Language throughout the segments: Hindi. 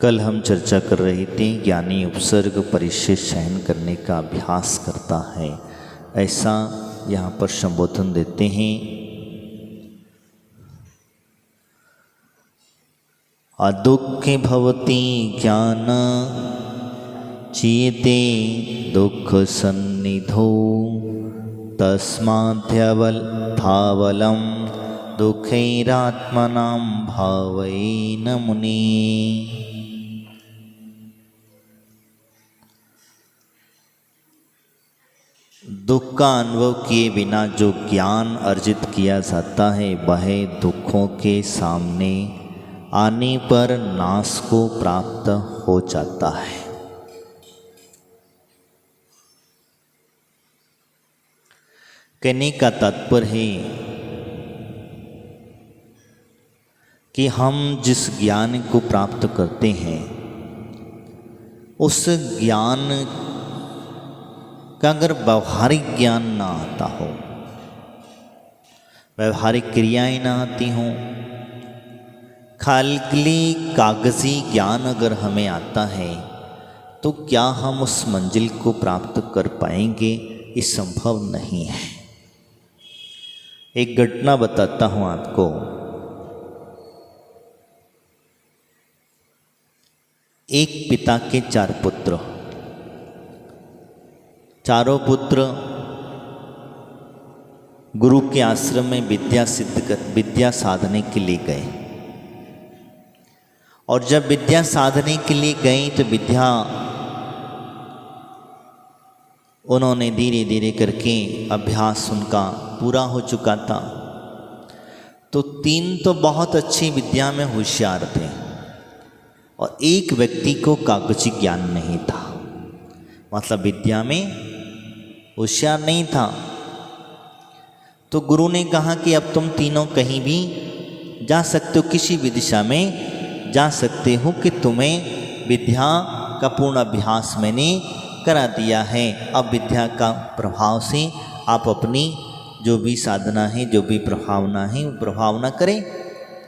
कल हम चर्चा कर रहे थे ज्ञानी उपसर्ग परिच्छेद शयन करने का अभ्यास करता है, ऐसा यहाँ पर संबोधन देते हैं। अदुःखे भवति ज्ञान चीयते दुःख सन्निधौ तस्माद्यवलं दुःखैरात्मनां भावेन मुनि। दुख का अनुभव किए बिना जो ज्ञान अर्जित किया जाता है वह दुखों के सामने आने पर नाश को प्राप्त हो जाता है। कहने का तात्पर्य है कि हम जिस ज्ञान को प्राप्त करते हैं उस ज्ञान का अगर व्यवहारिक ज्ञान ना आता हो, व्यवहारिक क्रियाएं ना आती हों, खाली कागजी ज्ञान अगर हमें आता है तो क्या हम उस मंजिल को प्राप्त कर पाएंगे? ये संभव नहीं है। एक घटना बताता हूँ आपको। एक पिता के 4 पुत्र, चारों पुत्र गुरु के आश्रम में विद्या साधने के लिए गए। और जब विद्या साधने के लिए गए तो विद्या उन्होंने धीरे धीरे करके अभ्यास उनका पूरा हो चुका था। तो 3 तो बहुत अच्छी विद्या में होशियार थे और एक व्यक्ति को कागजी ज्ञान नहीं था, मतलब विद्या में होशियार नहीं था। तो गुरु ने कहा कि अब तुम तीनों कहीं भी जा सकते हो, किसी भी दिशा में जा सकते हो, कि तुम्हें विद्या का पूर्ण अभ्यास मैंने करा दिया है। अब विद्या का प्रभाव से आप अपनी जो भी साधना है, जो भी प्रभावना है, वो प्रभावना करें।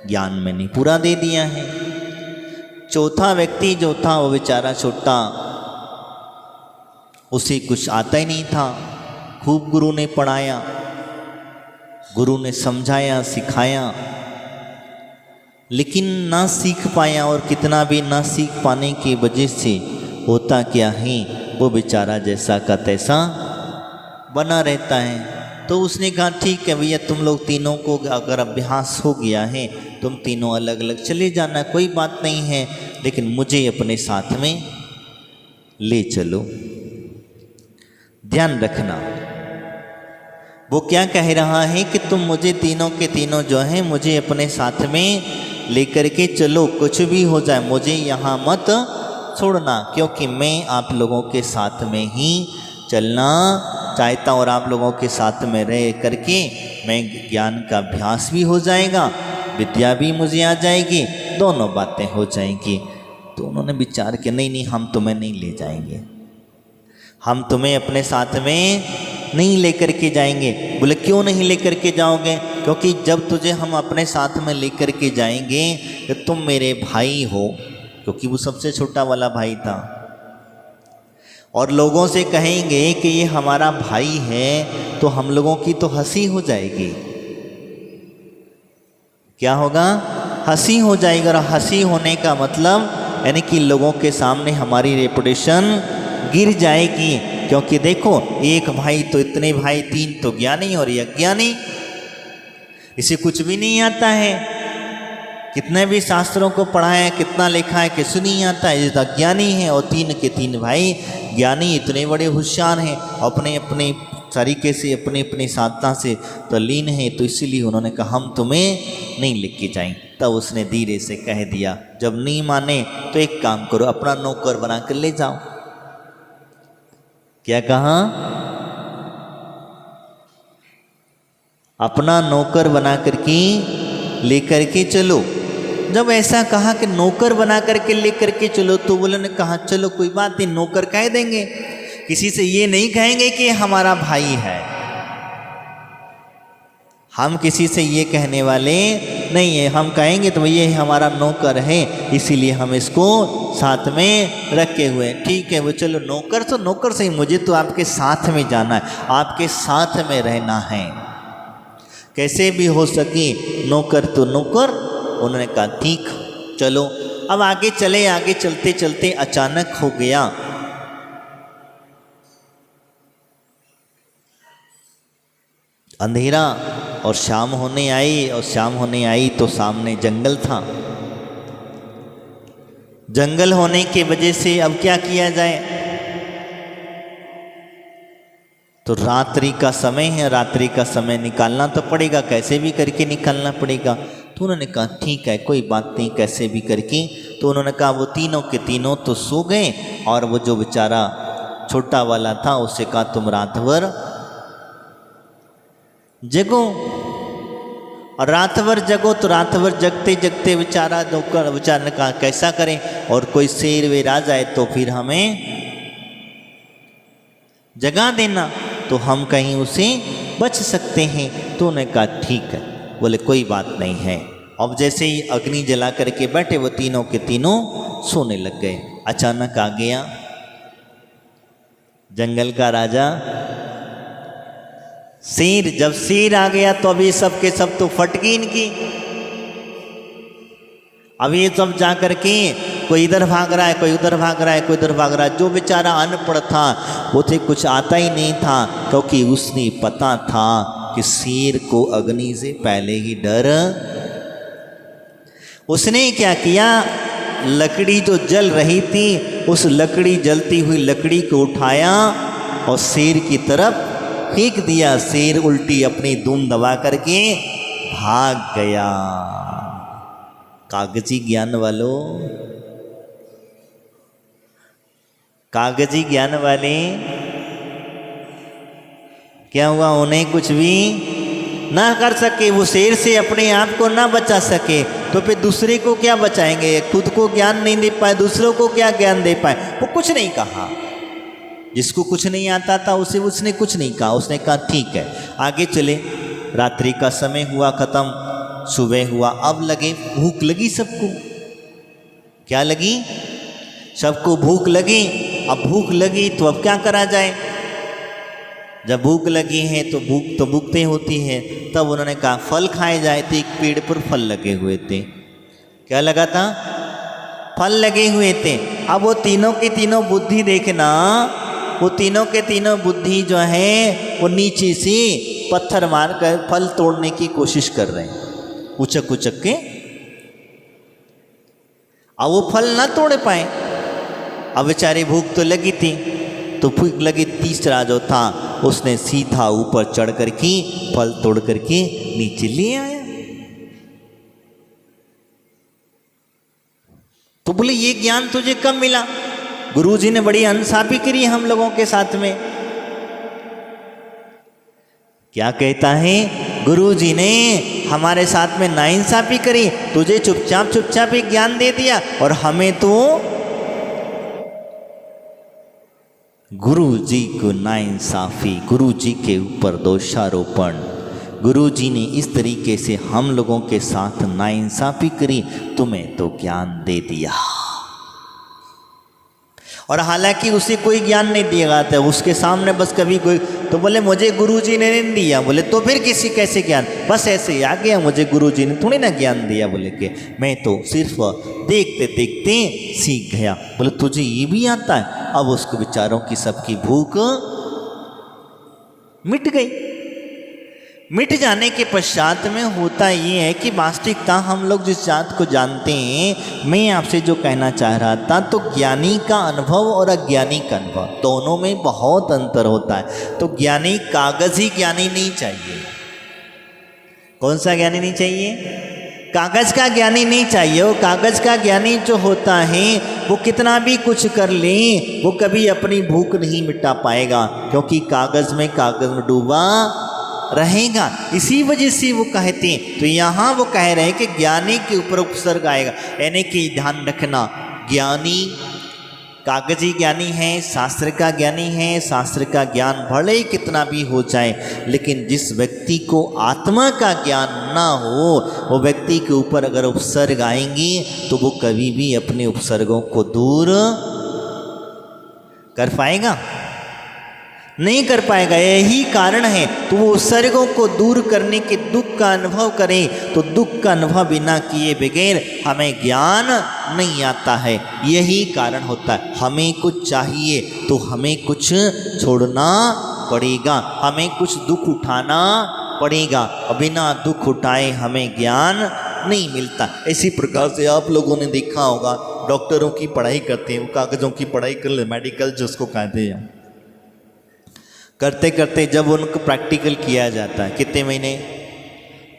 ज्ञान मैंने पूरा दे दिया है। चौथा व्यक्ति जो था वो बेचारा छोटा, उसे कुछ आता ही नहीं था। खूब गुरु ने पढ़ाया, गुरु ने समझाया, सिखाया, लेकिन ना सीख पाया। और कितना भी ना सीख पाने की वजह से होता क्या है, वो बेचारा जैसा का तैसा बना रहता है। तो उसने कहा ठीक है भैया, तुम लोग तीनों को अगर अभ्यास हो गया है, तुम तीनों अलग अलग चले जाना, कोई बात नहीं है, लेकिन मुझे अपने साथ में ले चलो। ध्यान रखना, वो क्या कह रहा है कि तुम मुझे तीनों के तीनों जो हैं मुझे अपने साथ में लेकर के चलो, कुछ भी हो जाए मुझे यहाँ मत छोड़ना, क्योंकि मैं आप लोगों के साथ में ही चलना चाहता हूँ और आप लोगों के साथ में रह करके मैं ज्ञान का अभ्यास भी हो जाएगा, विद्या भी मुझे आ जाएगी, दोनों बातें हो जाएंगी। तो उन्होंने विचार किया नहीं नहीं, हम तुम्हें नहीं ले जाएंगे, हम तुम्हें अपने साथ में नहीं लेकर के जाएंगे। बोले क्यों नहीं लेकर के जाओगे? क्योंकि जब तुझे हम अपने साथ में लेकर के जाएंगे तो तुम मेरे भाई हो, क्योंकि वो सबसे छोटा वाला भाई था, और लोगों से कहेंगे कि ये हमारा भाई है तो हम लोगों की तो हंसी हो जाएगी। क्या होगा? हंसी हो जाएगी। और हंसी होने का मतलब यानी कि लोगों के सामने हमारी रेपुटेशन गिर जाएगी। क्योंकि देखो, एक भाई तो इतने भाई, 3 तो ज्ञानी और ये अज्ञानी, इसे कुछ भी नहीं आता है, कितने भी शास्त्रों को पढ़ा है, कितना लिखा है, किसी नहीं आता है, ये तो अज्ञानी है। और 3 के 3 भाई ज्ञानी, इतने बड़े होशियार हैं, अपने अपने तरीके से अपनी अपनी साधना से तल्लीन है। तो इसीलिए उन्होंने कहा हम तुम्हें नहीं लेके जाएं। तब उसने धीरे से कह दिया, जब नहीं माने तो एक काम करो, अपना नौकर बना कर ले जाओ। क्या कहा? अपना नौकर बना करके लेकर के चलो। जब ऐसा कहा कि नौकर बना करके लेकर के चलो, तो बोले ने कहा चलो कोई बात नहीं, नौकर कह देंगे, किसी से ये नहीं कहेंगे कि हमारा भाई है, हम किसी से ये कहने वाले नहीं है। हम कहेंगे तो ये हमारा नौकर है, इसीलिए हम इसको साथ में रखे हुए हैं। ठीक है वो चलो नौकर तो नौकर से ही, मुझे तो आपके साथ में जाना है, आपके साथ में रहना है, कैसे भी हो सके नौकर तो नौकर। उन्होंने कहा ठीक चलो। अब आगे चले, आगे चलते चलते अचानक हो गया अंधेरा और शाम होने आई, और शाम होने आई तो सामने जंगल था। जंगल होने की वजह से अब क्या किया जाए, तो रात्रि का समय है, रात्रि का समय निकालना तो पड़ेगा, कैसे भी करके निकालना पड़ेगा। तो उन्होंने कहा ठीक है कोई बात नहीं, कैसे भी करके। तो उन्होंने कहा वो तीनों के तीनों तो सो गए, और वो जो बेचारा छोटा वाला था उससे कहा तुम रात भर जगो। और रात भर जगो, तो रात भर जगते जगते बेचारा नौकर बेचारा ने कहा कैसा करें, और कोई शेर वेर आ जाए तो फिर हमें जगा देना, तो हम कहीं उसे बच सकते हैं। तो उन्होंने कहा ठीक है, बोले कोई बात नहीं है। अब जैसे ही अग्नि जला करके बैठे वो तीनों के तीनों सोने लग गए। अचानक आ गया जंगल का राजा शेर। जब शेर आ गया तो अभी सब के सब तो फट गई इनकी। अब ये सब जा करके कोई इधर भाग रहा है, कोई उधर भाग रहा है, कोई इधर भाग रहा है। जो बेचारा अनपढ़ था उसे कुछ आता ही नहीं था, क्योंकि उसने पता था कि शेर को अग्नि से पहले ही डर। उसने क्या किया, लकड़ी जो जल रही थी उस लकड़ी जलती हुई लकड़ी को उठाया और शेर की तरफ फेंक दिया। शेर उल्टी अपनी दुम दबा करके भाग गया। कागजी ज्ञान वालों, कागजी ज्ञान वाले क्या हुआ, उन्हें कुछ भी ना कर सके, वो शेर से अपने आप को ना बचा सके, तो फिर दूसरे को क्या बचाएंगे। खुद को ज्ञान नहीं दे पाए, दूसरों को क्या ज्ञान दे पाए। वो कुछ नहीं कहा, जिसको कुछ नहीं आता था उसे उसने कुछ नहीं कहा। उसने कहा ठीक है आगे चले। रात्रि का समय हुआ खत्म, सुबह हुआ। अब लगे भूख लगी सबको। क्या लगी, सबको भूख लगी। अब भूख लगी तो अब क्या करा जाए। जब भूख लगी है तो भूख तो भूखते होती है। तब उन्होंने कहा फल खाए जाए। तो एक पेड़ पर फल लगे हुए थे। क्या लगा था, फल लगे हुए थे। अब वो तीनों की तीनों बुद्धि देखना, वो तीनों के तीनों बुद्धि जो है वो नीचे से पत्थर मार कर फल तोड़ने की कोशिश कर रहे हैं, उचक उचक के। अब वो फल ना तोड़ पाए। अब बेचारे भूख तो लगी थी, तो भूख लगी। तीसरा जो था उसने सीधा ऊपर चढ़ करके फल तोड़ करके नीचे ले आया। तो बोले ये ज्ञान तुझे कब मिला। गुरुजी ने बड़ी अनसाफी करी हम लोगों के साथ में। क्या कहता है, गुरुजी ने हमारे साथ में नाइंसाफी करी, तुझे चुपचाप चुपचाप एक ज्ञान दे दिया, और हमें तो गुरुजी को नाइंसाफी, गुरुजी के ऊपर दोषारोपण। गुरुजी ने इस तरीके से हम लोगों के साथ नाइंसाफी करी, तुम्हें तो ज्ञान दे दिया। और हालांकि उसे कोई ज्ञान नहीं दिया गया था, उसके सामने बस कभी कोई तो बोले मुझे गुरुजी ने नहीं दिया। बोले तो फिर किसी कैसे ज्ञान, बस ऐसे ही आ गया, मुझे गुरुजी ने थोड़ी ना ज्ञान दिया। बोले कि मैं तो सिर्फ देखते देखते सीख गया। बोले तुझे ये भी आता है। अब उसको बेचारों की सबकी भूख मिट गई। मिट जाने के पश्चात में होता ये है कि वास्तविकता हम लोग जिस जात को जानते हैं, मैं आपसे जो कहना चाह रहा था, तो ज्ञानी का अनुभव और अज्ञानी का अनुभव दोनों में बहुत अंतर होता है। तो ज्ञानी कागजी ज्ञानी नहीं चाहिए। कौन सा ज्ञानी नहीं चाहिए, कागज का ज्ञानी नहीं चाहिए। वो कागज का ज्ञानी जो होता है वो कितना भी कुछ कर ले, वो कभी अपनी भूख नहीं मिटा पाएगा, क्योंकि कागज में डूबा रहेगा। इसी वजह से वो कहते हैं। तो यहाँ वो कह रहे हैं कि ज्ञानी के ऊपर उपसर्ग आएगा, यानी कि ध्यान रखना ज्ञानी कागजी ज्ञानी है, शास्त्र का ज्ञानी है, शास्त्र का ज्ञान भले ही कितना भी हो जाए, लेकिन जिस व्यक्ति को आत्मा का ज्ञान ना हो, वो व्यक्ति के ऊपर अगर उपसर्ग आएंगी तो वो कभी भी अपने उपसर्गों को दूर कर पाएगा? नहीं कर पाएगा। यही कारण है तो वो उपसर्गों को दूर करने के दुख का अनुभव करें, तो दुख का अनुभव बिना किए बगैर हमें ज्ञान नहीं आता है। यही कारण होता है। हमें कुछ चाहिए तो हमें कुछ छोड़ना पड़ेगा, हमें कुछ दुख उठाना पड़ेगा, और बिना दुख उठाए हमें ज्ञान नहीं मिलता। इसी प्रकार से आप लोगों ने देखा होगा, डॉक्टरों की पढ़ाई करते हैं, कागजों की पढ़ाई कर ले, मेडिकल जिसको कहते हैं, करते करते जब उनको प्रैक्टिकल किया जाता है, कितने महीने,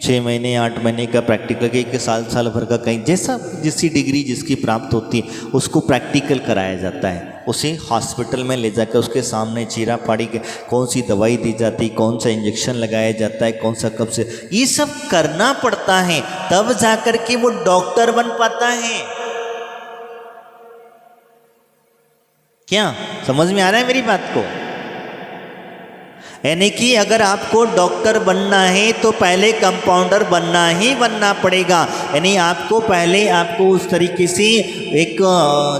6 महीने 8 महीने का प्रैक्टिकल, एक साल भर का, कहीं जैसा जिसकी डिग्री जिसकी प्राप्त होती है उसको प्रैक्टिकल कराया जाता है। उसे हॉस्पिटल में ले जाकर उसके सामने चीरा फाड़ी के कौन सी दवाई दी जाती, कौन सा इंजेक्शन लगाया जाता है, कौन सा कब से, ये सब करना पड़ता है, तब जाकर के वो डॉक्टर बन पाता है। क्या समझ में आ रहा है मेरी बात को? यानी कि अगर आपको डॉक्टर बनना है तो पहले कंपाउंडर बनना पड़ेगा। यानी आपको पहले आपको उस तरीके से एक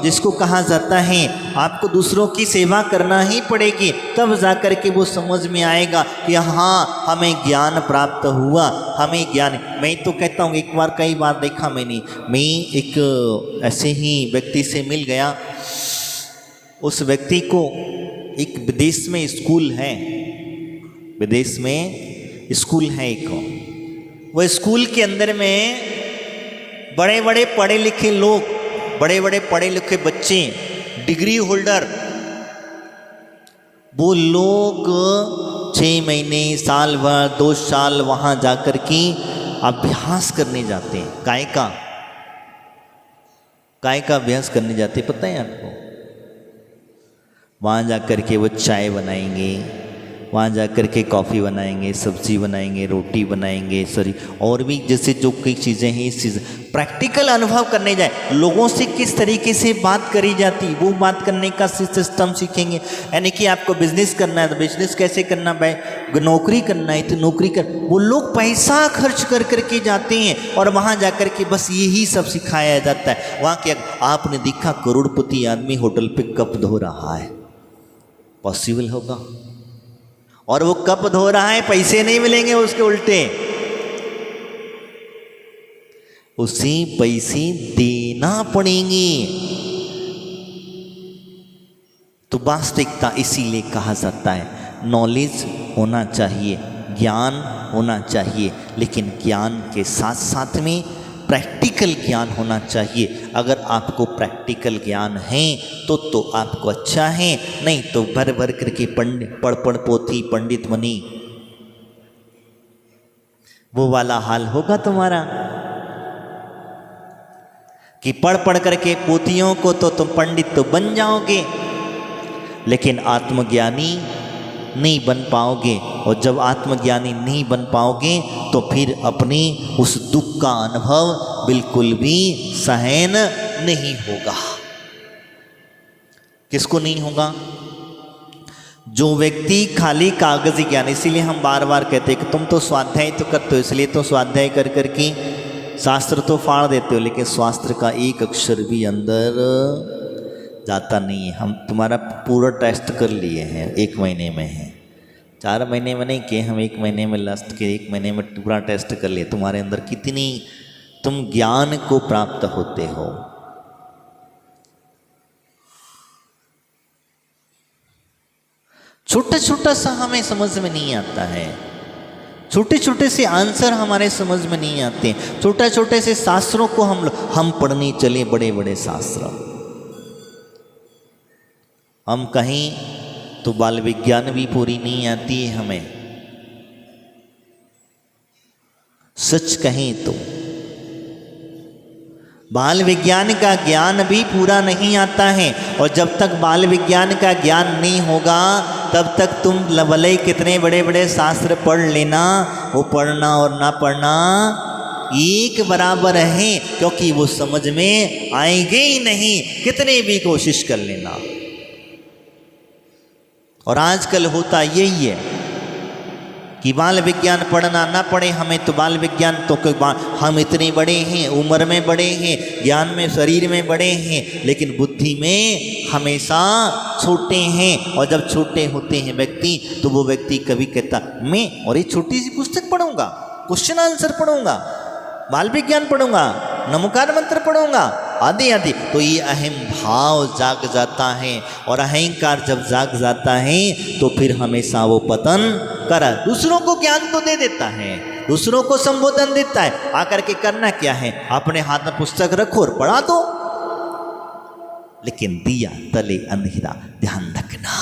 जिसको कहा जाता है, आपको दूसरों की सेवा करना ही पड़ेगी, तब जाकर के वो समझ में आएगा कि हाँ हमें ज्ञान प्राप्त हुआ, हमें ज्ञान। मैं तो कहता हूँ, एक बार कई बार देखा मैंने, मैं एक ऐसे ही व्यक्ति से मिल गया। उस व्यक्ति को एक विदेश में स्कूल है, विदेश में स्कूल है एक, वो स्कूल के अंदर में बड़े बड़े पढ़े लिखे लोग, बड़े बड़े पढ़े लिखे बच्चे, डिग्री होल्डर, वो लोग 6 महीने, साल भर, 2 साल वहाँ जाकर के अभ्यास करने जाते हैं। काय का अभ्यास करने जाते, पता है आपको? वहाँ जाकर के वो चाय बनाएंगे, वहाँ जाकर के कॉफ़ी बनाएंगे, सब्ज़ी बनाएंगे, रोटी बनाएंगे, सॉरी और भी जैसे जो कई चीज़ें हैं, इस चीज़ प्रैक्टिकल अनुभव करने जाए। लोगों से किस तरीके से बात करी जाती, वो बात करने का सिस्टम सीखेंगे। यानी कि आपको बिजनेस करना है तो बिजनेस कैसे करना है, नौकरी करना है तो नौकरी कर, वो लोग पैसा खर्च कर करके जाते हैं और वहाँ जाकर के बस यही सब सिखाया जाता है। वहाँ के आपने देखा करोड़पति आदमी होटल पे कप धो रहा है, पॉसिबल होगा? और वो कप धो रहा है, पैसे नहीं मिलेंगे उसके उल्टे, उसी पैसे देना पड़ेंगे। तो वास्तविकता इसीलिए कहा जाता है नॉलेज होना चाहिए, ज्ञान होना चाहिए, लेकिन ज्ञान के साथ साथ में प्रैक्टिकल ज्ञान होना चाहिए। अगर आपको प्रैक्टिकल ज्ञान है तो आपको अच्छा है, नहीं तो भर भर करके पढ़ पोथी पंडित बनी, वो वाला हाल होगा तुम्हारा कि पढ़ करके पोथियों को तो तुम पंडित तो बन जाओगे, लेकिन आत्मज्ञानी नहीं बन पाओगे। और जब आत्मज्ञानी नहीं बन पाओगे तो फिर अपने उस दुख का अनुभव बिल्कुल भी सहन नहीं होगा। किसको नहीं होगा? जो व्यक्ति खाली कागजी ज्ञान, इसीलिए हम बार बार कहते हैं कि तुम तो स्वाध्याय तो करते हो, इसलिए तो स्वाध्याय कर करके शास्त्र तो फाड़ देते हो, लेकिन शास्त्र का एक अक्षर भी अंदर जाता नहीं है। हम तुम्हारा पूरा टेस्ट कर लिए हैं, 1 महीने में है, 4 महीने में नहीं किए हम, 1 महीने में, लास्ट के 1 महीने में पूरा टेस्ट कर लिए तुम्हारे अंदर कितनी तुम ज्ञान को प्राप्त होते हो। छोटा छोटा सा हमें समझ में नहीं आता है, छोटे छोटे से आंसर हमारे समझ में नहीं आते, छोटे छोटे से शास्त्रों को हम पढ़ने चले, बड़े बड़े शास्त्र। हम कहीं तो बाल विज्ञान भी पूरी नहीं आती है हमें, सच कहें तो बाल विज्ञान का ज्ञान भी पूरा नहीं आता है। और जब तक बाल विज्ञान का ज्ञान नहीं होगा तब तक तुम भले कितने बड़े बड़े शास्त्र पढ़ लेना, वो पढ़ना और ना पढ़ना एक बराबर हैं, क्योंकि वो समझ में आएंगे ही नहीं कितने भी कोशिश कर लेना। और आजकल होता यही है कि बाल विज्ञान पढ़ना ना पढ़े हमें, तो बाल विज्ञान तो हम इतने बड़े हैं, उम्र में बड़े हैं, ज्ञान में शरीर में बड़े हैं, लेकिन बुद्धि में हमेशा छोटे हैं। और जब छोटे होते हैं व्यक्ति, तो वो व्यक्ति कभी कहता मैं और ये छोटी सी पुस्तक पढ़ूंगा, क्वेश्चन आंसर पढ़ूंगा, बाल विज्ञान पढ़ूंगा, नमोकार मंत्र पढ़ूंगा, आदि आदि। तो ये अहम भाव जाग जाता है, और अहंकार जब जाग जाता है तो फिर हमेशा वो पतन करा। दूसरों को ज्ञान तो दे देता है, दूसरों को संबोधन देता है, आकर के करना क्या है, अपने हाथ में पुस्तक रखो और पढ़ा दो, लेकिन दिया तले अंधेरा, ध्यान रखना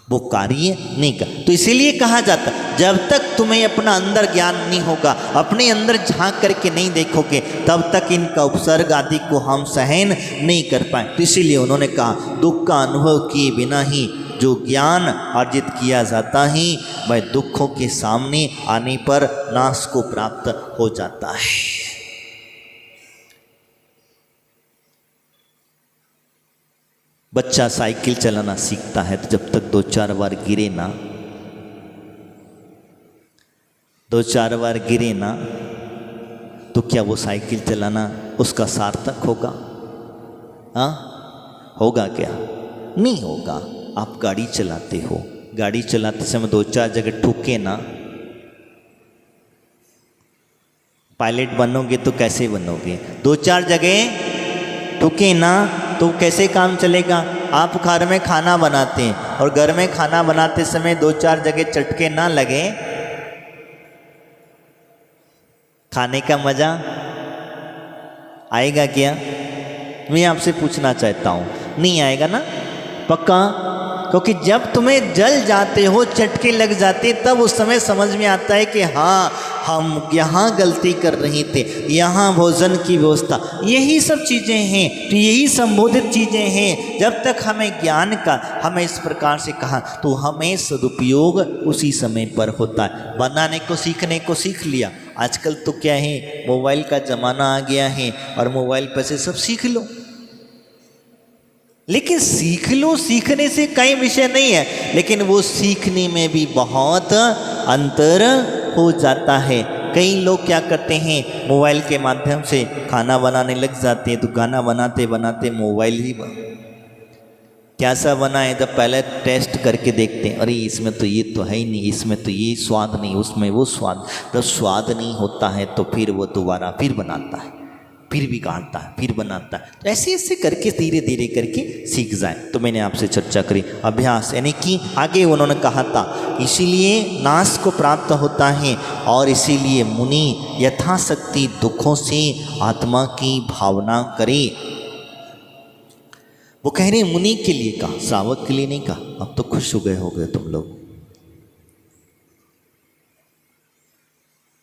वो कार्य नहीं कर। तो इसीलिए कहा जाता जब तक तुम्हें अपना अंदर ज्ञान नहीं होगा, अपने अंदर झांक करके नहीं देखोगे, तब तक इनका उपसर्ग आदि को हम सहन नहीं कर पाए। तो इसीलिए उन्होंने कहा दुख का अनुभव किए बिना ही जो ज्ञान अर्जित किया जाता है वह दुखों के सामने आने पर नाश को प्राप्त हो जाता है। बच्चा साइकिल चलाना सीखता है तो जब तक 2-4 बार गिरे ना, 2-4 बार गिरे ना, तो क्या वो साइकिल चलाना उसका सार्थक होगा? हाँ, होगा क्या? नहीं होगा। आप गाड़ी चलाते हो, गाड़ी चलाते समय 2-4 जगह ठुके ना, पायलट बनोगे तो कैसे बनोगे? 2-4 जगह ठुके ना तो कैसे काम चलेगा? आप घर में खाना बनाते हैं और घर में खाना बनाते समय 2-4 जगह चटके ना लगे, खाने का मजा आएगा क्या? मैं आपसे पूछना चाहता हूँ, नहीं आएगा ना? पक्का? क्योंकि जब तुम्हें जल जाते हो, चटके लग जाते, तब उस समय समझ में आता है कि हाँ हम यहाँ गलती कर रहे थे, यहाँ भोजन की व्यवस्था, यही सब चीज़ें हैं। तो यही संबोधित चीज़ें हैं। जब तक हमें ज्ञान का हमें इस प्रकार से कहा, तो हमें सदुपयोग उसी समय पर होता है। बनाने को सीखने को सीख लिया, आजकल तो क्या है, मोबाइल का ज़माना आ गया है और मोबाइल पर से सब सीख लो। लेकिन सीख लो, सीखने से कई विषय नहीं है, लेकिन वो सीखने में भी बहुत अंतर हो जाता है। कई लोग क्या करते हैं, मोबाइल के माध्यम से खाना बनाने लग जाते हैं, तो खाना बनाते बनाते मोबाइल ही कैसा बना है जब पहले टेस्ट करके देखते हैं, अरे इसमें तो ये तो है ही नहीं, इसमें तो ये स्वाद नहीं, उसमें वो स्वाद। जब स्वाद नहीं होता है तो फिर वो दोबारा फिर बनाता है, फिर बिगाड़ता है, फिर बनाता है। तो ऐसे ऐसे करके धीरे धीरे करके सीख जाए। तो मैंने आपसे चर्चा करी अभ्यास, यानी कि आगे उन्होंने कहा था इसीलिए नाश को प्राप्त होता है, और इसीलिए मुनि यथाशक्ति दुखों से आत्मा की भावना करे। वो कह रहे मुनि के लिए कहा, श्रावक के लिए नहीं कहा। अब तो खुश हो गए तुम लोग,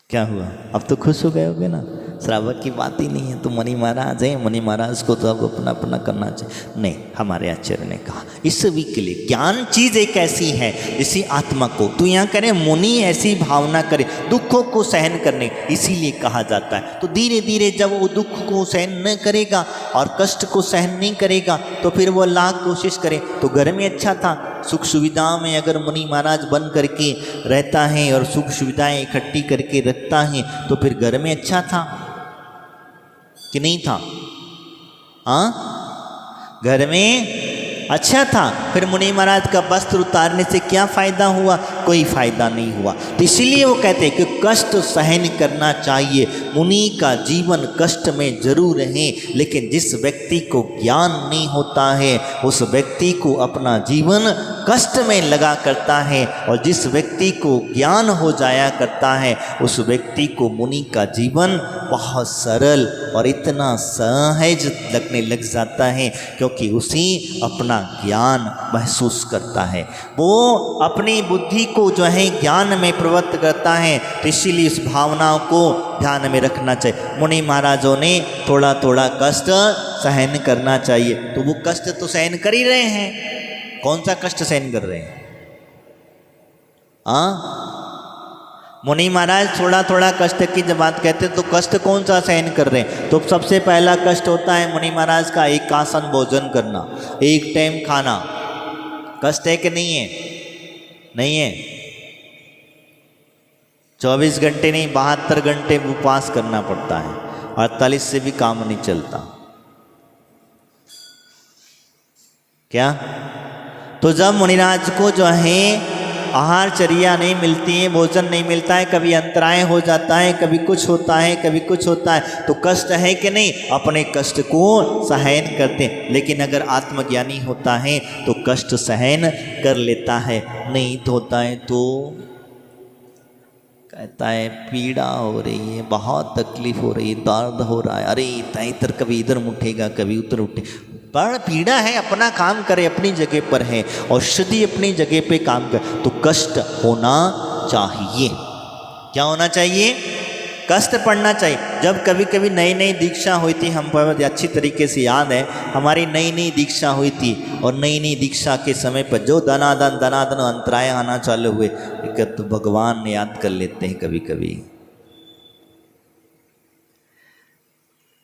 क्या हुआ? अब तो खुश हो गए होगे ना? श्रावक की बात ही नहीं है, तो मुनि महाराज हैं, मुनि महाराज को तो अब अपना अपना करना चाहिए। नहीं, हमारे आचार्य ने कहा इस सभी के लिए ज्ञान चीज एक ऐसी है, इसी आत्मा को तो यहाँ करें मुनि ऐसी भावना करे, दुखों को सहन करने, इसीलिए कहा जाता है। तो धीरे धीरे जब वो दुख को सहन न करेगा और कष्ट को सहन नहीं करेगा, तो फिर वो लाख कोशिश करे। तो घर में अच्छा था, सुख सुविधाओं में अगर मुनि महाराज बन करके रहता है और सुख सुविधाएं इकट्ठी करके रखता है, तो फिर घर में अच्छा था कि नहीं था? हाँ, घर में अच्छा था। फिर मुनि महाराज का वस्त्र उतारने से क्या फायदा हुआ? कोई फायदा नहीं हुआ। तो इसीलिए वो कहते हैं कि कष्ट सहन करना चाहिए। मुनि का जीवन कष्ट में जरूर है, लेकिन जिस व्यक्ति को ज्ञान नहीं होता है उस व्यक्ति को अपना जीवन कष्ट में लगा करता है, और जिस व्यक्ति को ज्ञान हो जाया करता है उस व्यक्ति को मुनि का जीवन बहुत सरल और इतना सहज लगने लग जाता है, क्योंकि उसी अपना ज्ञान महसूस करता है। वो अपनी बुद्धि को जो है ज्ञान में प्रवृत्त करता है। तो इसीलिए इस भावनाओं को ध्यान में रखना चाहिए। मुनि महाराजों ने थोड़ा थोड़ा कष्ट सहन करना चाहिए, तो वो कष्ट तो सहन कर ही रहे हैं। कौन सा कष्ट सहन कर रहे हैं? मुनि महाराज थोड़ा थोड़ा कष्ट की जब बात कहते हैं तो कष्ट कौन सा सहन कर रहे हैं? तो सबसे पहला कष्ट होता है मुनि महाराज का एक आसन भोजन करना, एक टाइम खाना। कष्ट है कि नहीं है? नहीं है। 24 घंटे नहीं 72 घंटे उपवास करना पड़ता है, 48 से भी काम नहीं चलता। क्या? तो जब मुनिराज को जो है आहार चर्या नहीं मिलती है, भोजन नहीं मिलता है, कभी अंतराय हो जाता है, कभी कुछ होता है, कभी कुछ होता है, तो कष्ट है कि नहीं? अपने कष्ट को सहन करते हैं। लेकिन अगर आत्मज्ञानी होता है तो कष्ट सहन कर लेता है, नहीं तो होता है तो कहता है पीड़ा हो रही है, बहुत तकलीफ हो रही है, दर्द हो रहा है, अरे इधर कभी इधर उठेगा कभी उधर उठे, बड़ा पीड़ा है। अपना काम करे, अपनी जगह पर है, औषधि अपनी जगह पे काम करे, तो कष्ट होना चाहिए। क्या होना चाहिए? कष्ट पड़ना चाहिए। जब कभी कभी नई नई दीक्षा हुई थी, हम पर अच्छी तरीके से याद है, हमारी नई नई दीक्षा हुई थी और नई नई दीक्षा के समय पर जो दनादन अंतराय आना चालू हुए, तो भगवान याद कर लेते हैं कभी कभी।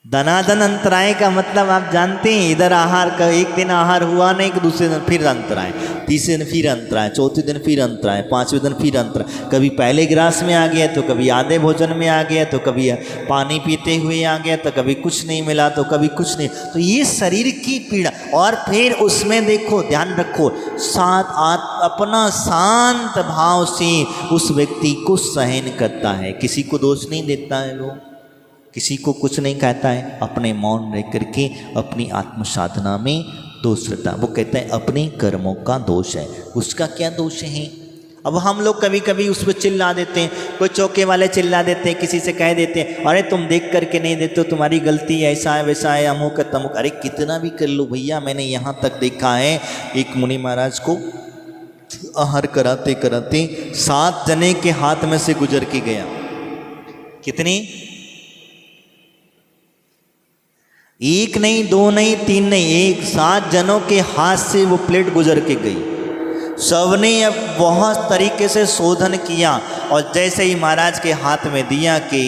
धनाधन अंतराय का मतलब आप जानते हैं, इधर आहार का एक दिन आहार हुआ नहीं कि दूसरे दिन फिर अंतराय, तीसरे दिन फिर अंतराय, चौथे दिन फिर अंतराय, पांचवें दिन फिर अंतराय। कभी पहले गिलास में आ गया तो कभी आधे भोजन में आ गया, तो कभी पानी पीते हुए आ गया, तो कभी कुछ नहीं मिला तो कभी कुछ नहीं। तो ये शरीर की पीड़ा। और फिर उसमें देखो, ध्यान रखो, अपना शांत भाव से उस व्यक्ति को सहन करता है, किसी को दोष नहीं देता है, वो किसी को कुछ नहीं कहता है, अपने मौन रह करके अपनी आत्म साधना में दोष रहता है। वो कहता है अपने कर्मों का दोष है, उसका क्या दोष है? अब हम लोग कभी कभी उस पर चिल्ला देते हैं, कोई चौके वाले चिल्ला देते हैं, किसी से कह देते हैं अरे तुम देख करके नहीं देते हो, तुम्हारी गलती है, ऐसा है वैसा है, अमुक तमुक। अरे कितना भी कर लो भैया, मैंने यहाँ तक देखा है, एक मुनि महाराज को आहार कराते कराते 7 जने के हाथ में से गुजर के गया। कितनी? एक नहीं, 2 नहीं, 3 नहीं, एक 7 जनों के हाथ से वो प्लेट गुजर के गई। सबने अब बहुत तरीके से शोधन किया और जैसे ही महाराज के हाथ में दिया कि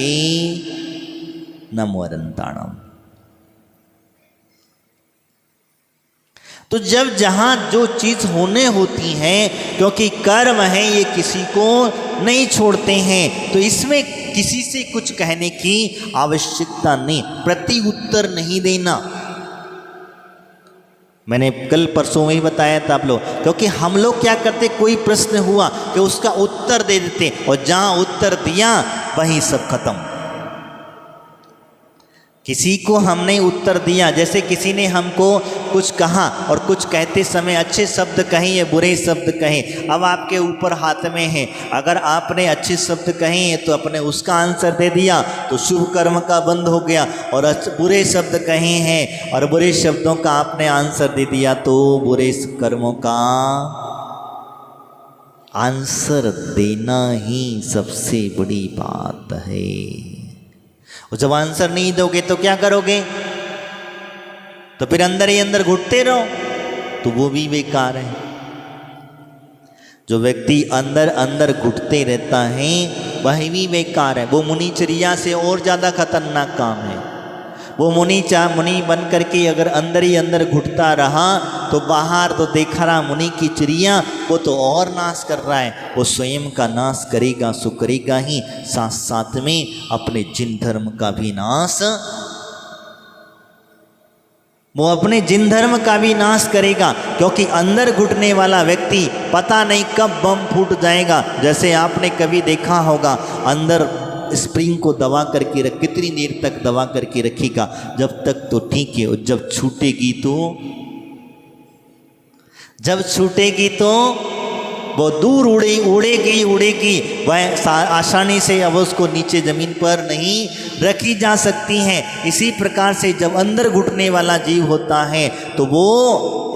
नमो अनंताणम। तो जब जहां जो चीज होने होती है, क्योंकि कर्म है ये किसी को नहीं छोड़ते हैं, तो इसमें किसी से कुछ कहने की आवश्यकता नहीं, प्रति उत्तर नहीं देना। मैंने कल परसों में ही बताया था आप लोग, क्योंकि हम लोग क्या करते, कोई प्रश्न हुआ कि उसका उत्तर दे देते और जहां उत्तर दिया वहीं सब खत्म। किसी को हमने उत्तर दिया, जैसे किसी ने हमको कुछ कहा और कुछ कहते समय अच्छे शब्द कहे या बुरे शब्द कहे, अब आपके ऊपर हाथ में है। अगर आपने अच्छे शब्द कहे हैं तो अपने उसका आंसर दे दिया तो शुभ कर्म का बंद हो गया, और बुरे शब्द कहे हैं और बुरे शब्दों का आपने आंसर दे दिया तो बुरे कर्मों का आंसर देना ही सबसे बड़ी बात है। और जब आंसर नहीं दोगे तो क्या करोगे? तो फिर अंदर ही अंदर घुटते रहो, तो वो भी बेकार है। जो व्यक्ति अंदर अंदर घुटते रहता है वही भी बेकार है। वो मुनिचर्या से और ज़्यादा खतरनाक काम है। वो मुनि बन करके अगर अंदर ही अंदर घुटता रहा तो बाहर तो देखा रहा मुनि की चर्या, वो तो और नाश कर रहा है। वो स्वयं का नाश करेगा सो करेगा ही, साथ साथ में अपने जिन धर्म का भी नाश, वो अपने जिन धर्म का भी नाश करेगा। क्योंकि अंदर घुटने वाला व्यक्ति पता नहीं कब बम फूट जाएगा। जैसे आपने कभी देखा होगा, अंदर स्प्रिंग को दबा करके कितनी देर तक दबा करके रखेगा, जब तक तो ठीक है, और जब छूटेगी तो वो दूर उड़ेगी, वह आसानी से अब उसको नीचे ज़मीन पर नहीं रखी जा सकती हैं। इसी प्रकार से जब अंदर घुटने वाला जीव होता है तो वो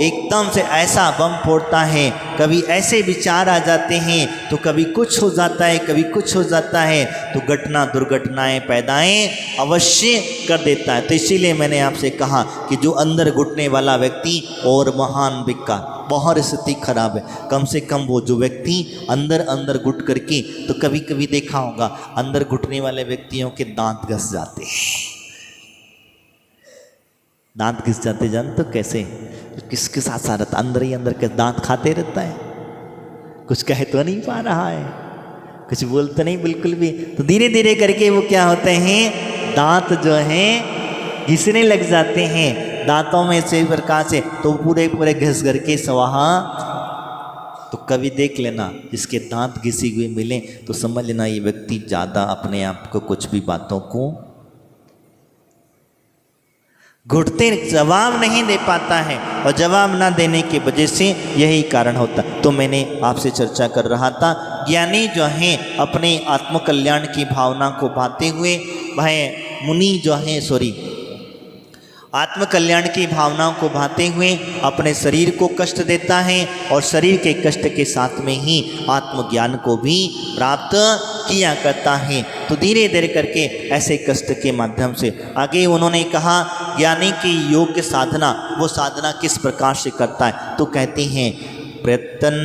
एकदम से ऐसा बम फोड़ता है, कभी ऐसे विचार आ जाते हैं तो कभी कुछ हो जाता है, कभी कुछ हो जाता है, तो घटना दुर्घटनाएं पैदाएं अवश्य कर देता है। तो इसीलिए मैंने आपसे कहा कि जो अंदर घुटने वाला व्यक्ति और महान विकार, बहुत स्थिति खराब है। कम से कम वो जो व्यक्ति अंदर अंदर घुट करके, तो कभी कभी देखा होगा अंदर घुटने वाले व्यक्तियों के दांत घस जाते हैं। दांत घिस जाते, जान तो कैसे, किसके साथ साथ रहता, अंदर ही अंदर के दांत खाते रहता है, कुछ कह तो नहीं पा रहा है, कुछ बोल तो नहीं बिल्कुल भी। तो धीरे धीरे करके वो क्या होते हैं, दांत जो हैं घिसने लग जाते हैं, दांतों में से प्रकार से, तो पूरे पूरे घिस करके स्वाहा। तो कभी देख लेना जिसके दांत घिसी हुए मिले तो समझ लेना ये व्यक्ति ज़्यादा अपने आप को कुछ भी बातों को घुटते, जवाब नहीं दे पाता है, और जवाब ना देने की वजह से यही कारण होता। तो मैंने आपसे चर्चा कर रहा था, ज्ञानी जो हैं अपने आत्मकल्याण की भावना को भाते हुए, भाई मुनि जो हैं आत्मकल्याण की भावनाओं को भाते हुए अपने शरीर को कष्ट देता है, और शरीर के कष्ट के साथ में ही आत्मज्ञान को भी प्राप्त किया करता है। तो धीरे धीरे करके ऐसे कष्ट के माध्यम से आगे उन्होंने कहा, ज्ञानी की योग्य साधना, वो साधना किस प्रकार से करता है, तो कहते हैं प्रयत्न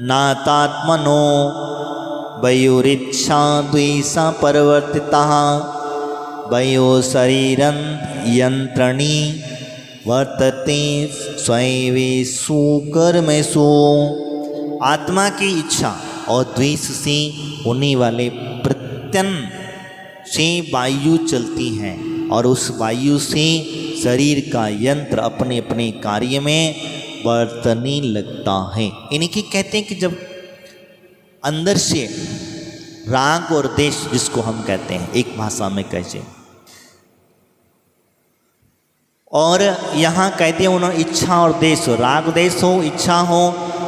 नातात्मनो वयोरिच्छा द्वेषा परिवर्तिता वयो शरीरं यंत्रणी वर्तते स्वयंसु कर्मसु। आत्मा की इच्छा और द्वेष से होने वाले प्रत्यन से वायु चलती हैं, और उस वायु से शरीर का यंत्र अपने अपने कार्य में वर्तने लगता है। इनकी कहते हैं कि जब अंदर से राग और देश, जिसको हम कहते हैं एक भाषा में कैसे, और यहाँ कहते हैं उन्होंने इच्छा और देश हो, राग देश हो, इच्छा हो,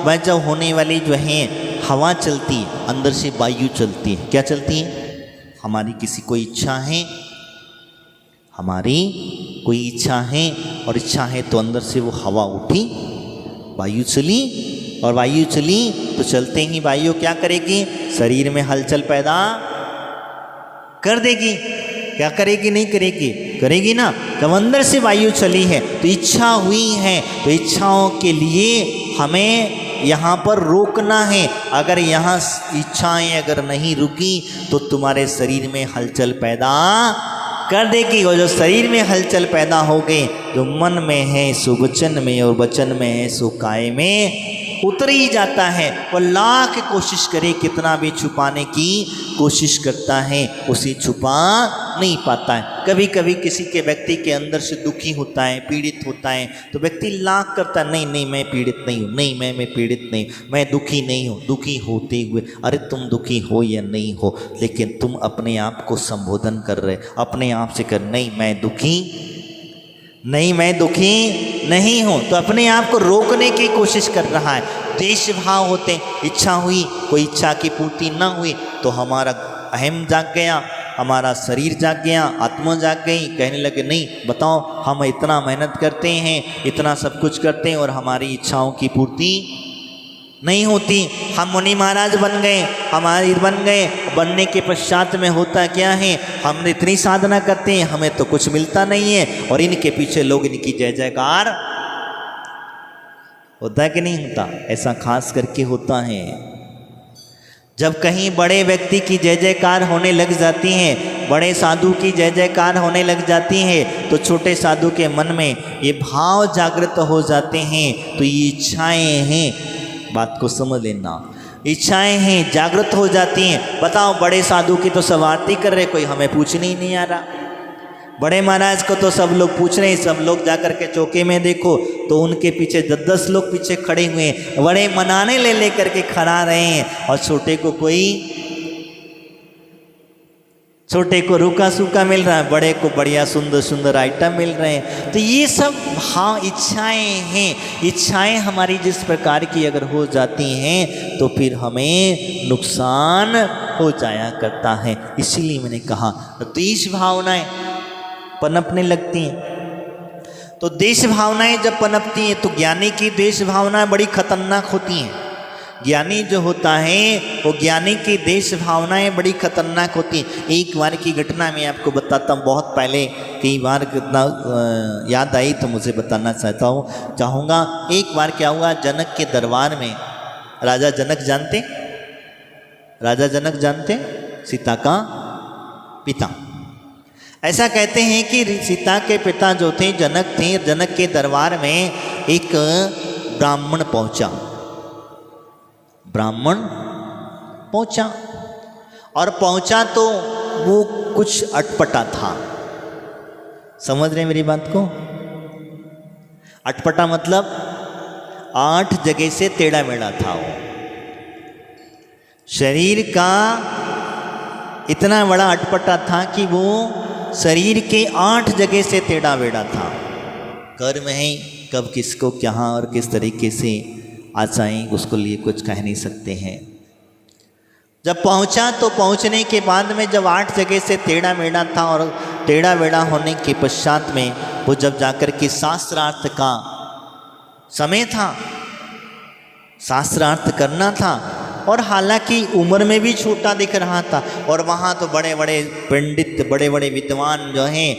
वह जब होने वाली जो है हवा चलती है, अंदर से वायु चलती है। क्या चलती है, हमारी किसी कोई इच्छा है, हमारी कोई इच्छा है, और इच्छा है तो अंदर से वो हवा उठी, वायु चली, और वायु चली तो चलते ही वायु क्या करेगी, शरीर में हलचल पैदा कर देगी। क्या करेगी, नहीं करेगी, करेगी ना। जब अंदर से वायु चली है तो इच्छा हुई है, तो इच्छाओं के लिए हमें यहाँ पर रोकना है। अगर यहाँ इच्छाएं अगर नहीं रुकी तो तुम्हारे शरीर में हलचल पैदा कर देगी, और जो शरीर में हलचल पैदा हो गई, जो मन में है सो वचन में, और वचन में है सो काय में उतर ही जाता है। वो लाख कोशिश करे, कितना भी छुपाने की कोशिश करता है, उसे छुपा नहीं पाता है। कभी कभी किसी के व्यक्ति के अंदर से दुखी होता है, पीड़ित होता है, तो व्यक्ति लाख करता है, नहीं नहीं मैं पीड़ित नहीं हूँ, नहीं मैं पीड़ित नहीं, मैं दुखी नहीं हूँ। दुखी होते हुए, अरे तुम दुखी हो या नहीं हो, लेकिन तुम अपने आप को संबोधन कर रहे, अपने आप से कर, नहीं मैं दुखी नहीं, मैं दुखी नहीं हूँ, तो अपने आप को रोकने की कोशिश कर रहा है। द्वेष भाव होते, इच्छा हुई, कोई इच्छा की पूर्ति ना हुई तो हमारा अहम जाग गया, हमारा शरीर जाग गया, आत्मा जाग गई, कहने लगे नहीं बताओ हम इतना मेहनत करते हैं, इतना सब कुछ करते हैं, और हमारी इच्छाओं की पूर्ति नहीं होती। हम मुनि महाराज बन गए, हमारी बन गए, बनने के पश्चात में होता क्या है, हम इतनी साधना करते हैं, हमें तो कुछ मिलता नहीं है, और इनके पीछे लोग इनकी जय जयकार होता है कि नहीं होता। ऐसा खास करके होता है। जब कहीं बड़े व्यक्ति की जय जयकार होने लग जाती है, बड़े साधु की जय जयकार होने लग जाती है, तो छोटे साधु के मन में ये भाव जागृत हो जाते हैं। तो ये इच्छाएं हैं, बात को समझ लेना, इच्छाएं हैं जागृत हो जाती हैं। बताओ बड़े साधु की तो सब आरती कर रहे, कोई हमें पूछने ही नहीं आ रहा। बड़े महाराज को तो सब लोग पूछ रहे हैं, सब लोग जाकर के चौके में देखो तो उनके पीछे 10-10 लोग पीछे खड़े हुए हैं, बड़े मनाने ले करके खड़ा रहे हैं, और छोटे को कोई, छोटे को रूखा सूखा मिल रहा है, बड़े को बढ़िया सुंदर सुंदर आइटम मिल रहे हैं। तो ये सब हाँ इच्छाएं हैं। इच्छाएं हमारी जिस प्रकार की अगर हो जाती हैं तो फिर हमें नुकसान हो जाया करता है। इसीलिए मैंने कहा द्वेष भावनाएं पनपने लगती हैं। तो देश भावनाएं जब पनपती हैं तो ज्ञानी की देश भावनाएं बड़ी खतरनाक होती हैं। ज्ञानी जो होता है वो ज्ञानी की देश भावनाएं बड़ी खतरनाक होती हैं। एक बार की घटना मैं आपको बताता हूँ, बहुत पहले कई बार कितना याद आई तो मुझे बताना चाहूँगा। एक बार क्या हुआ, जनक के दरबार में, राजा जनक जानते, राजा जनक जानते, सीता का पिता। ऐसा कहते हैं कि सीता के पिता जो थे जनक थे, जनक के दरबार में एक ब्राह्मण पहुंचा, ब्राह्मण पहुंचा और पहुंचा तो वो कुछ अटपटा था। समझ रहे मेरी बात को? अटपटा मतलब 8 जगह से टेढ़ा मेढ़ा था। वो शरीर का इतना बड़ा अटपटा था कि वो शरीर के 8 जगह से टेढ़ा मेढ़ा था। कर्म है, कब किसको क्या और किस तरीके से आ जाए उसको लिए कुछ कह नहीं सकते हैं। जब पहुंचा तो पहुंचने के बाद में जब 8 जगह से टेढ़ा मेढ़ा था और टेढ़ा मेढ़ा होने के पश्चात में वो जब जाकर के शास्त्रार्थ का समय था, शास्त्रार्थ करना था, और हालांकि उम्र में भी छोटा दिख रहा था, और वहाँ तो बड़े बड़े पंडित, बड़े बड़े विद्वान जो हैं,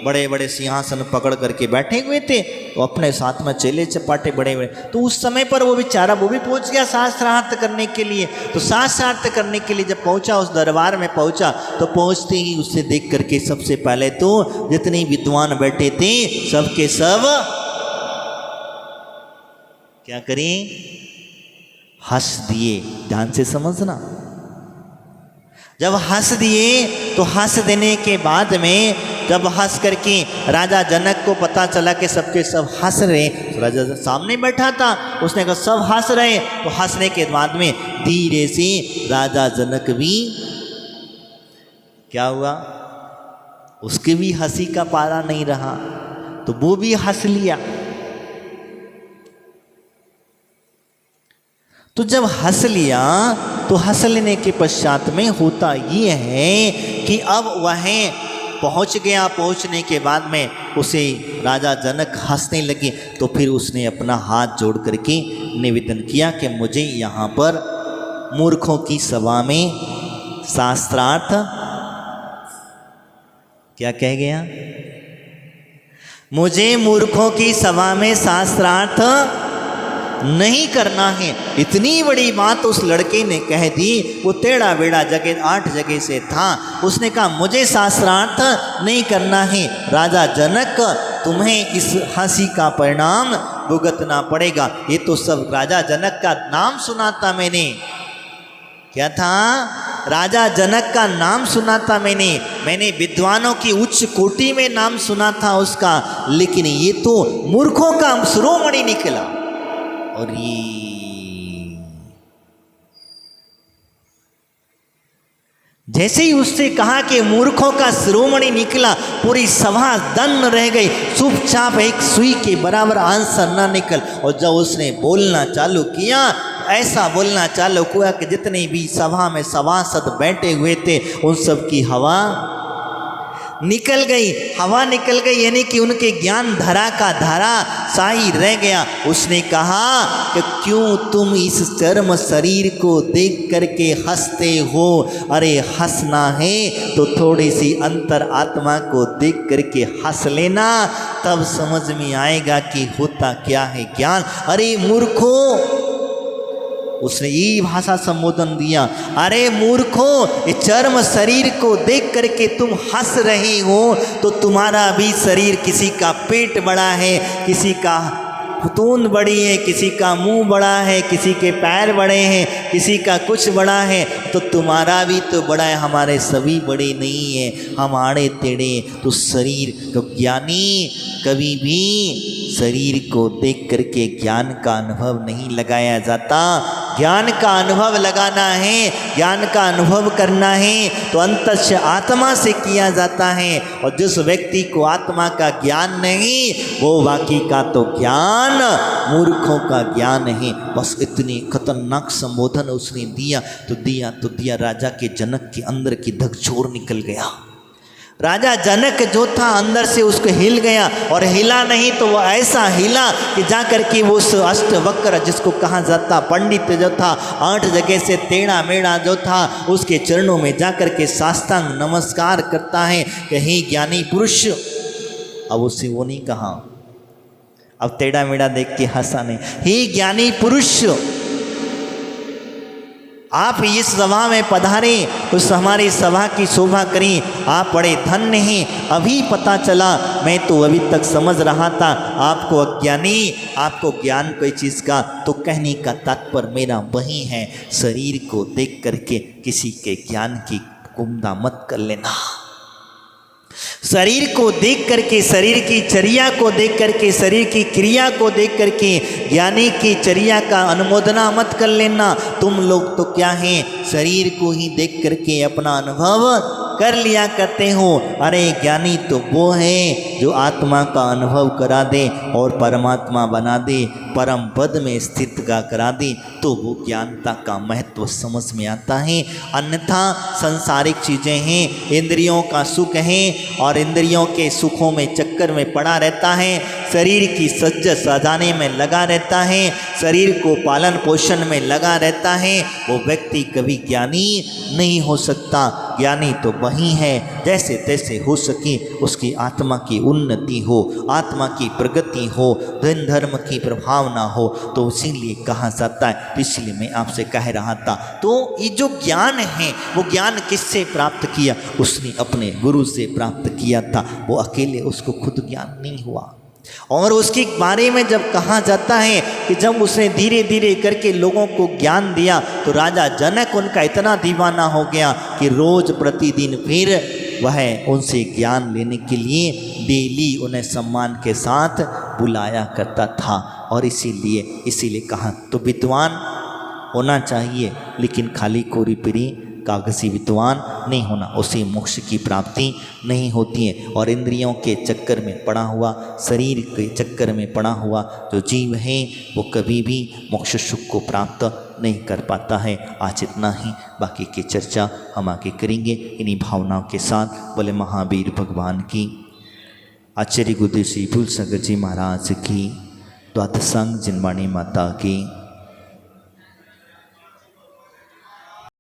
बड़े बड़े सिंहासन पकड़ करके बैठे हुए थे, तो अपने साथ में चेले चपाटे बड़े बड़े। तो उस समय पर वो बेचारा वो भी पहुंच गया शास्त्रार्थ करने के लिए। तो शास्त्रार्थ करने के लिए जब पहुंचा, उस दरबार में पहुंचा, तो पहुंचते ही उससे देख करके सबसे पहले तो जितने विद्वान बैठे थे सबके सब क्या करें, हंस दिए। ध्यान से समझना, जब हंस दिए तो हंस देने के बाद में जब हंस करके राजा जनक को पता चला कि सबके सब हंस रहे, तो राजा सामने बैठा था, उसने कहा सब हंस रहे, तो हंसने के बाद में धीरे से राजा जनक भी क्या हुआ, उसके भी हंसी का पारा नहीं रहा, तो वो भी हंस लिया। तो जब हंस लिया तो हंस लेने के पश्चात में होता ये है कि अब वह पहुंच गया। पहुंचने के बाद में उसे राजा जनक हंसने लगे, तो फिर उसने अपना हाथ जोड़ करके निवेदन किया कि मुझे यहाँ पर मूर्खों की सभा में शास्त्रार्थ, क्या कह गया, मुझे मूर्खों की सभा में शास्त्रार्थ नहीं करना है। इतनी बड़ी बात उस लड़के ने कह दी। वो टेढ़ा बेड़ा जगह 8 जगह से था, उसने कहा मुझे शास्त्रार्थ नहीं करना है। राजा जनक, तुम्हें इस हंसी का परिणाम भुगतना पड़ेगा। ये तो सब राजा जनक का नाम सुना था मैंने, क्या था, राजा जनक का नाम सुना था मैंने विद्वानों की उच्च कोटि में नाम सुना था उसका, लेकिन ये तो मूर्खों का शिरोमणि निकला। और ये जैसे ही उससे कहा कि मूर्खों का शिरोमणि निकला, पूरी सभा दन्न रह गई। चुपचाप एक सुई के बराबर आंसर ना निकल। और जब उसने बोलना चालू किया, ऐसा बोलना चालू किया कि जितने भी सभा में सभासद बैठे हुए थे उन सब की हवा निकल गई। हवा निकल गई यानी कि उनके ज्ञान धारा का धारा शाही रह गया। उसने कहा कि क्यों तुम इस चर्म शरीर को देख करके हंसते हो? अरे हंसना है तो थोड़ी सी अंतर आत्मा को देख करके हंस लेना, तब समझ में आएगा कि होता क्या है ज्ञान। अरे मूर्खों, उसने यही भाषा संबोधन दिया, अरे मूर्खों, इस चर्म शरीर को देख करके तुम हंस रहे हो, तो तुम्हारा भी शरीर, किसी का पेट बड़ा है, किसी का पुतून बड़ी है, किसी का मुंह बड़ा है, किसी के पैर बड़े हैं, किसी का कुछ बड़ा है, तो तुम्हारा भी तो बड़ा है, हमारे सभी बड़े नहीं है, हम आड़े टेढ़े। तो शरीर तो ज्ञानी कभी भी शरीर को देख करके ज्ञान का अनुभव नहीं लगाया जाता। ज्ञान का अनुभव लगाना है, ज्ञान का अनुभव करना है तो अंतस्थ आत्मा से किया जाता है। और जिस व्यक्ति को आत्मा का ज्ञान नहीं, वो बाकी का तो ज्ञान मूर्खों का ज्ञान है। बस इतनी खतरनाक संबोधन उसने दिया तो दिया राजा के जनक के अंदर की धकझोर निकल गया। राजा जनक जो था अंदर से उसको हिल गया, और हिला नहीं तो वो ऐसा हिला कि जा करके वो उस अष्टवक्र जिसको कहा जाता पंडित जो था 8 जगह से टेढ़ा मेढ़ा जो था उसके चरणों में जा करके साष्टांग नमस्कार करता है कि हे ज्ञानी पुरुष। अब उससे वो नहीं कहा, अब टेढ़ा मेढ़ा देख के हंसा नहीं, हे ज्ञानी पुरुष आप इस सभा में पधारे, उस हमारी सभा की शोभा करी, आप बड़े धन्य हैं। अभी पता चला, मैं तो अभी तक समझ रहा था आपको अज्ञानी, आपको ज्ञान कोई चीज़ का। तो कहने का तात्पर्य मेरा वही है, शरीर को देख करके किसी के ज्ञान की गुमदा मत कर लेना। शरीर को देख करके, शरीर की चर्या को देख करके, शरीर की क्रिया को देख करके ज्ञानी की चर्या का अनुमोदना मत कर लेना। तुम लोग तो क्या हैं, शरीर को ही देख करके अपना अनुभव कर लिया करते हो। अरे ज्ञानी तो वो है जो आत्मा का अनुभव करा दे और परमात्मा बना दे, परम पद में स्थित का करा दे, तो वो ज्ञानता का महत्व समझ में आता है। अन्यथा संसारिक चीज़ें हैं, इंद्रियों का सुख है और इंद्रियों के सुखों में चक्कर में पड़ा रहता है, शरीर की सज्ज सजाने में लगा रहता है, शरीर को पालन पोषण में लगा रहता है, वो व्यक्ति कभी ज्ञानी नहीं हो सकता। ज्ञानी तो वही है जैसे तैसे हो सके उसकी आत्मा की उन्नति हो, आत्मा की प्रगति हो, धन धर्म की प्रभाव ना हो, तो इसीलिए कहा जाता है। तो इसलिए मैं आपसे कह रहा था, तो ये जो ज्ञान है वो ज्ञान किससे प्राप्त किया? उसने अपने गुरु से प्राप्त किया था, वो अकेले उसको खुद ज्ञान नहीं हुआ। और उसके बारे में जब कहा जाता है कि जब उसने धीरे धीरे करके लोगों को ज्ञान दिया तो राजा जनक उनका इतना दीवाना हो गया कि रोज प्रतिदिन फिर वह उनसे ज्ञान लेने के लिए डेली उन्हें सम्मान के साथ बुलाया करता था। और इसीलिए कहा तो विद्वान होना चाहिए, लेकिन खाली कोरी पिरी कागजी विद्वान नहीं होना, उसे मोक्ष की प्राप्ति नहीं होती है। और इंद्रियों के चक्कर में पड़ा हुआ, शरीर के चक्कर में पड़ा हुआ जो जीव है वो कभी भी मोक्ष सुख को प्राप्त नहीं कर पाता है। आज इतना ही, बाकी की चर्चा हम आगे करेंगे इन्हीं भावनाओं के साथ। बोले महावीर भगवान की, आचार्य गुरुदेव श्री फूल सागर जी महाराज की, द्वादशांग जिनवाणी माता की।